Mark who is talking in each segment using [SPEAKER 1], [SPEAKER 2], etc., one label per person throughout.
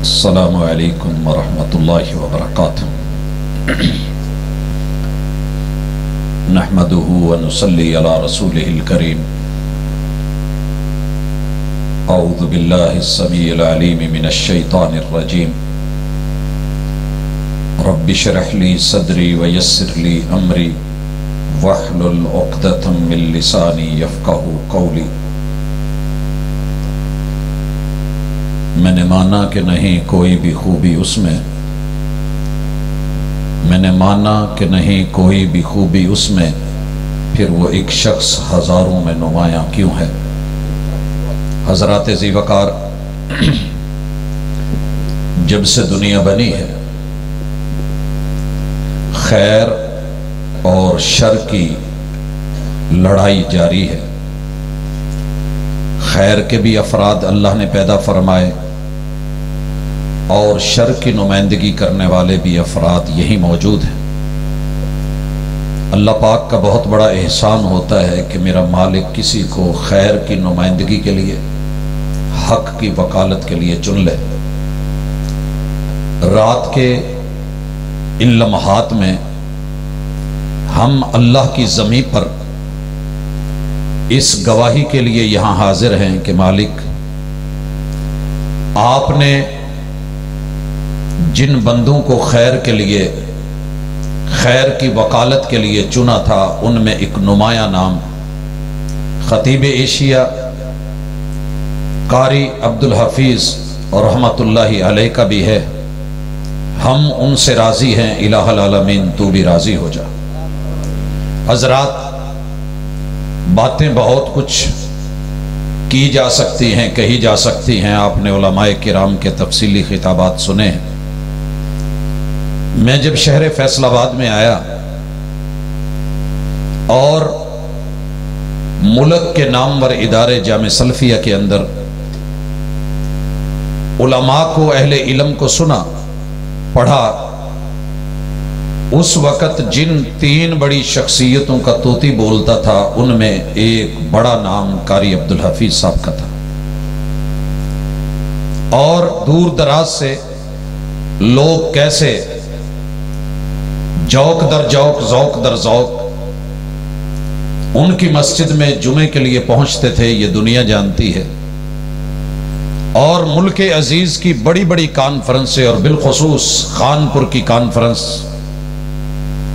[SPEAKER 1] السلام علیکم ورحمۃ اللہ وبرکاتہ۔ نحمده ونصلی علی رسولہ الکریم۔ اعوذ باللہ السمیع العلیم من الشیطان الرجیم۔ رب اشرح لی صدری ویسر لی امری واحلل عقدۃ من لسانی یفقہوا قولی۔ میں نے مانا کہ نہیں کوئی بھی خوبی اس میں، میں نے مانا کہ نہیں کوئی بھی خوبی اس میں، پھر وہ ایک شخص ہزاروں میں نمایاں کیوں ہے۔ حضرات ذی وقار، جب سے دنیا بنی ہے خیر اور شر کی لڑائی جاری ہے۔ خیر کے بھی افراد اللہ نے پیدا فرمائے اور شر کی نمائندگی کرنے والے بھی افراد یہی موجود ہیں۔ اللہ پاک کا بہت بڑا احسان ہوتا ہے کہ میرا مالک کسی کو خیر کی نمائندگی کے لیے، حق کی وکالت کے لیے چن لے۔ رات کے ان لمحات میں ہم اللہ کی زمین پر اس گواہی کے لیے یہاں حاضر ہیں کہ مالک، آپ نے جن بندوں کو خیر کے لیے، خیر کی وکالت کے لیے چنا تھا، ان میں ایک نمایاں نام خطیب ایشیا قاری عبدالحفیظ رحمت اللہ علیہ کا بھی ہے۔ ہم ان سے راضی ہیں، الہ العالمین تو بھی راضی ہو جا۔ حضرات، باتیں بہت کچھ کی جا سکتی ہیں، کہی جا سکتی ہیں۔ آپ نے علماء کرام کے تفصیلی خطابات سنے ہیں۔ میں جب شہر فیصل آباد میں آیا اور ملک کے نامور ادارے جامع سلفیہ کے اندر علماء کو، اہل علم کو سنا، پڑھا، اس وقت جن تین بڑی شخصیتوں کا طوطی بولتا تھا ان میں ایک بڑا نام قاری عبدالحفیظ صاحب کا تھا، اور دور دراز سے لوگ کیسے جوق در جوق، ذوق در ذوق ان کی مسجد میں جمعے کے لیے پہنچتے تھے، یہ دنیا جانتی ہے۔ اور ملک عزیز کی بڑی بڑی کانفرنسیں، اور بالخصوص خانپور کی کانفرنس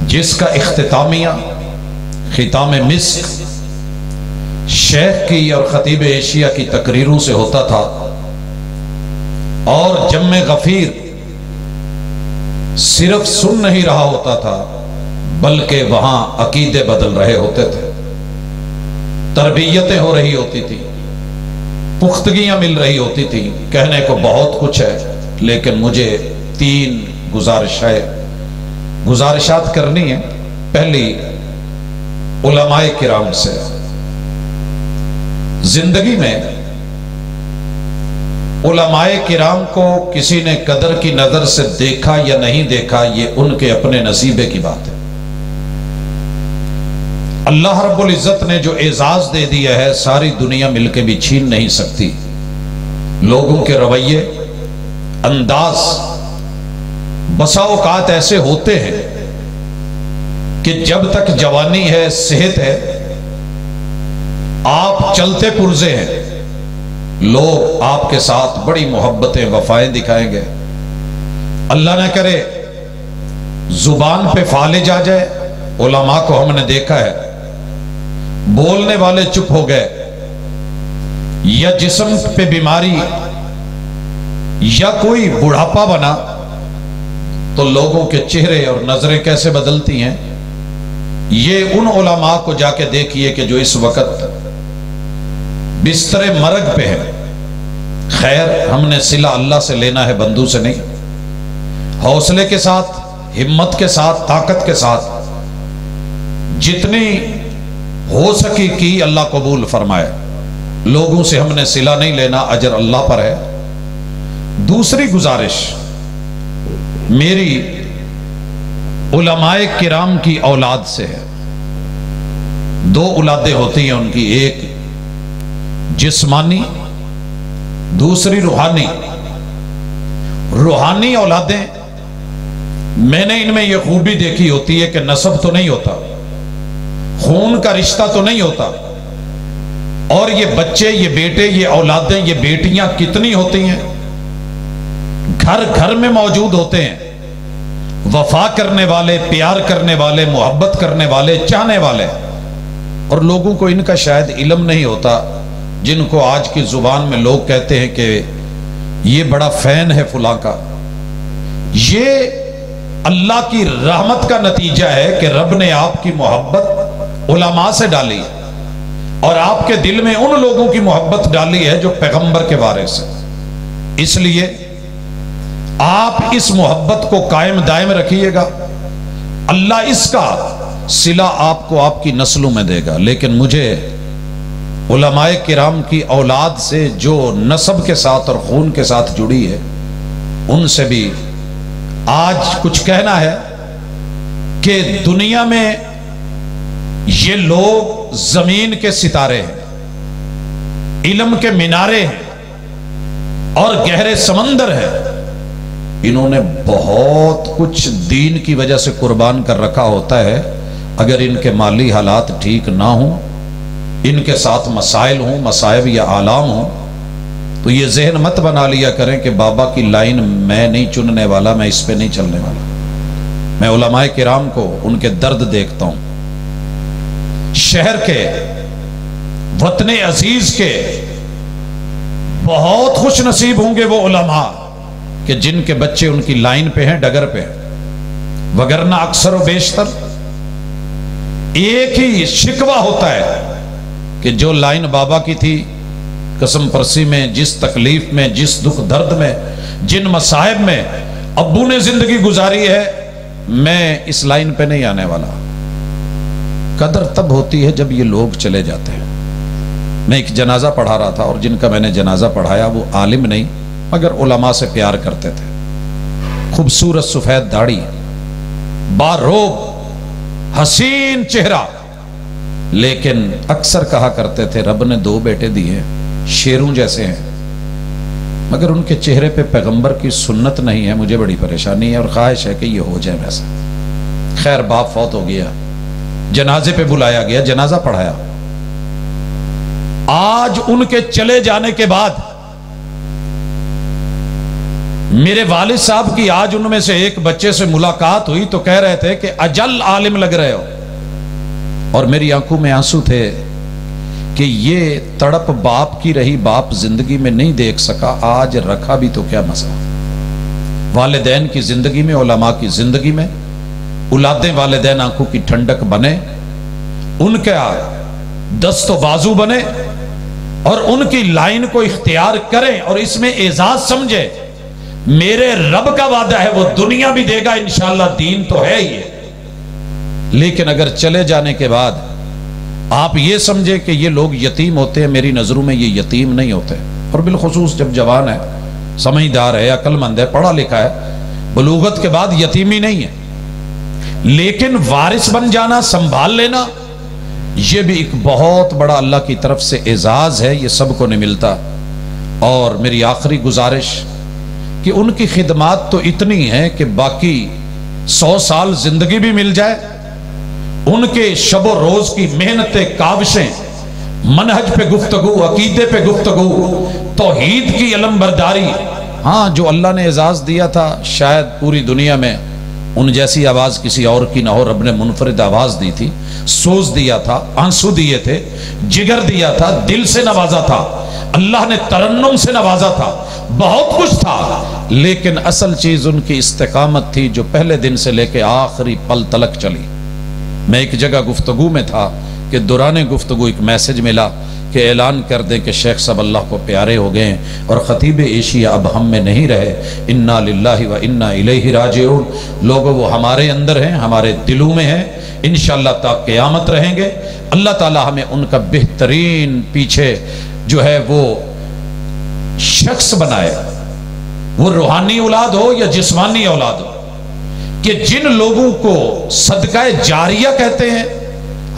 [SPEAKER 1] جس کا اختتامیہ ختام مسک شیخ کی اور خطیب ایشیا کی تقریروں سے ہوتا تھا، اور جمع غفیر صرف سن نہیں رہا ہوتا تھا بلکہ وہاں عقیدے بدل رہے ہوتے تھے، تربیتیں ہو رہی ہوتی تھی، پختگیاں مل رہی ہوتی تھی۔ کہنے کو بہت کچھ ہے لیکن مجھے تین گزارشات کرنی ہے۔ پہلی، علماء کرام سے۔ زندگی میں علماء کرام کو کسی نے قدر کی نظر سے دیکھا یا نہیں دیکھا، یہ ان کے اپنے نصیبے کی بات ہے۔ اللہ رب العزت نے جو اعزاز دے دیا ہے ساری دنیا مل کے بھی چھین نہیں سکتی۔ لوگوں کے رویے، انداز بسا اوقات ایسے ہوتے ہیں کہ جب تک جوانی ہے، صحت ہے، آپ چلتے پرزے ہیں، لوگ آپ کے ساتھ بڑی محبتیں، وفائیں دکھائیں گے۔ اللہ نہ کرے زبان پہ فالج آ جائے۔ علماء کو ہم نے دیکھا ہے، بولنے والے چپ ہو گئے، یا جسم پہ بیماری یا کوئی بڑھاپا بنا تو لوگوں کے چہرے اور نظریں کیسے بدلتی ہیں۔ یہ ان علماء کو جا کے دیکھیے کہ جو اس وقت بستر مرگ پہ ہے۔ خیر، ہم نے صلہ اللہ سے لینا ہے، بندوں سے نہیں۔ حوصلے کے ساتھ، ہمت کے ساتھ، طاقت کے ساتھ جتنی ہو سکی کی، اللہ قبول فرمائے۔ لوگوں سے ہم نے صلہ نہیں لینا، اجر اللہ پر ہے۔ دوسری گزارش میری علماء کرام کی اولاد سے ہے۔ دو اولادیں ہوتی ہیں ان کی، ایک जिस्मानी, दूसरी रूहानी। रूहानी औलादें, मैंने इनमें यह खूबी देखी होती है कि नसब तो नहीं होता, खून का रिश्ता तो नहीं होता, और ये बच्चे, ये बेटे, ये औलादें, ये बेटियां कितनी होती हैं, घर घर में मौजूद होते हैं, वफा करने वाले, प्यार करने वाले, मोहब्बत करने वाले, चाहने वाले। और लोगों को इनका शायद इल्म नहीं होता, जिनको आज की जुबान में लोग कहते हैं कि ये बड़ा फैन है फुला का। ये अल्लाह की रहमत का नतीजा है कि रब ने आपकी मोहब्बत उलमा से डाली और आपके दिल में उन लोगों की मोहब्बत डाली है जो पैगंबर के वारिस है। इसलिए आप इस मोहब्बत को कायम दायम रखिएगा, अल्लाह इसका सिला आपको आपकी नस्लों में देगा। लेकिन मुझे उलमाए किराम की औलाद से जो नसब के साथ और खून के साथ जुड़ी है, उनसे भी आज कुछ कहना है कि दुनिया में ये लोग जमीन के सितारे हैं, इल्म के मीनारे हैं और गहरे समंदर हैं। इन्होंने बहुत कुछ दीन की वजह से कुर्बान कर रखा होता है। अगर इनके माली हालात ठीक ना हो, इनके साथ मसाइल हों, मसाइब या आलाम हों, तो ये जहन मत बना लिया करें कि बाबा की लाइन मैं नहीं चुनने वाला, मैं इस पे नहीं चलने वाला। मैं उलमाए किराम को उनके दर्द देखता हूं। शहर के, वतने अजीज के बहुत खुश नसीब होंगे वो उलमा कि जिनके बच्चे उनकी लाइन पे हैं, डगर पे हैं। वगरना अक्सर व बेशतर एक ही शिकवा होता है कि जो लाइन बाबा की थी, कसम परसी में, जिस तकलीफ में, जिस दुख दर्द में, जिन मसाइब में अब्बू ने जिंदगी गुजारी है, मैं इस लाइन पे नहीं आने वाला। कदर तब होती है जब ये लोग चले जाते हैं। मैं एक जनाजा पढ़ा रहा था और जिनका मैंने जनाजा पढ़ाया वो आलिम नहीं मगर उलमा से प्यार करते थे। खूबसूरत सफेद दाढ़ी, बारोब हसीन चेहरा, लेकिन अक्सर कहा करते थे रब ने 2 बेटे दिए, शेरों जैसे हैं, मगर उनके चेहरे पे पैगंबर की सुन्नत नहीं है। मुझे बड़ी परेशानी है और ख्वाहिश है कि ये हो जाए वैसा। खैर, बाप फौत हो गया, जनाजे पे बुलाया गया, जनाजा पढ़ाया। आज उनके चले जाने के बाद मेरे वालिद साहब की आज उनमें से एक बच्चे से मुलाकात हुई तो कह रहे थे कि अजल आलिम लग रहे हो, और मेरी आंखों में आंसू थे कि ये तड़प बाप की रही, बाप जिंदगी में नहीं देख सका, आज रखा भी तो क्या मसला। वालिदैन की जिंदगी में, उलमा की जिंदगी में औलादे वालिदैन आंखों की ठंडक बने, उनके दस्तो बाजू बने और उनकी लाइन को इख्तियार करें और इसमें एजाज समझे। मेरे रब का वादा है वो दुनिया भी देगा इंशाअल्लाह, दीन तो है ही है। लेकिन अगर चले जाने के बाद आप ये समझे कि ये लोग यतीम होते हैं, मेरी नजरों में ये यतीम नहीं होते। और बिलखुसूस जब जवान है, समझदार है, अक्लमंद है, पढ़ा लिखा है, बलूगत के बाद यतीमी नहीं है। लेकिन वारिस बन जाना, संभाल लेना, यह भी एक बहुत बड़ा अल्लाह की तरफ से एजाज है, ये सबको नहीं मिलता। और मेरी आखिरी गुजारिश कि उनकी खिदमात तो इतनी है कि बाकी 100 साल जिंदगी भी मिल जाए, उनके शबो रोज की मेहनतें, काविशें, मनहज पे गुफ्तगू, अकीदे पे गुफ्तगू, तौहीद की इल्मबरदारी, हाँ जो अल्लाह ने एजाज दिया था शायद पूरी दुनिया में उन जैसी आवाज किसी और की ना हो। रब ने मुनफरिद आवाज दी थी, सोच दिया था, आंसू दिए थे, जिगर दिया था, दिल से नवाजा था, अल्लाह ने तरन्नुम से नवाजा था, बहुत कुछ था। लेकिन असल चीज उनकी इस्तिकामत थी जो पहले दिन से लेके आखिरी पल तलक चली। मैं एक जगह गुफ्तगू में था कि दौरान गुफ्तगू एक मैसेज मिला कि ऐलान कर दें कि शेख साहब अल्लाह को प्यारे हो गए और खतीब एशिया अब हम में नहीं रहे। इन्ना लिल्लाहि व इन्ना इलैहि राजिऊन। लोगों वो हमारे अंदर हैं, हमारे दिलों में हैं, इंशाअल्लाह तक क़यामत रहेंगे। अल्लाह ताला हमें उनका बेहतरीन पीछे जो है वो शख्स बनाए, वो रूहानी औलाद हो या जिस्मानी औलाद हो, कि जिन लोगों को सदका जारिया कहते हैं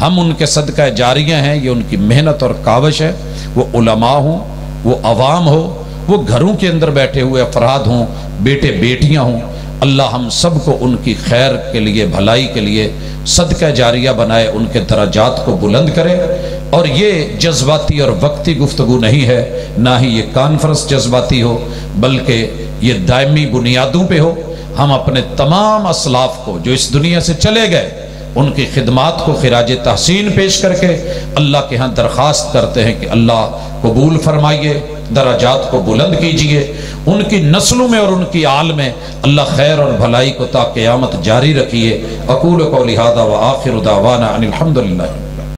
[SPEAKER 1] ہم ان کے صدقہ جاریہ ہیں، یہ ان کی محنت اور کاوش ہے۔ وہ علماء ہوں، وہ عوام ہو، وہ گھروں کے اندر بیٹھے ہوئے افراد ہوں، بیٹے بیٹیاں ہوں، اللہ ہم سب کو ان کی خیر کے لیے، بھلائی کے لیے صدقہ جاریہ بنائے، ان کے درجات کو بلند کرے۔ اور یہ جذباتی اور وقتی گفتگو نہیں ہے، نہ ہی یہ کانفرنس جذباتی ہو، بلکہ یہ دائمی بنیادوں پہ ہو۔ ہم اپنے تمام اسلاف کو جو اس دنیا سے چلے گئے، ان کی خدمات کو خراج تحسین پیش کر کے اللہ کے ہاں درخواست کرتے ہیں کہ اللہ قبول فرمائیے، درجات کو بلند کیجئے، ان کی نسلوں میں اور ان کی آل میں اللہ خیر اور بھلائی کو تا قیامت جاری رکھیے۔ اقول قولی ھذا وآخر دعوانا ان الحمدللہ۔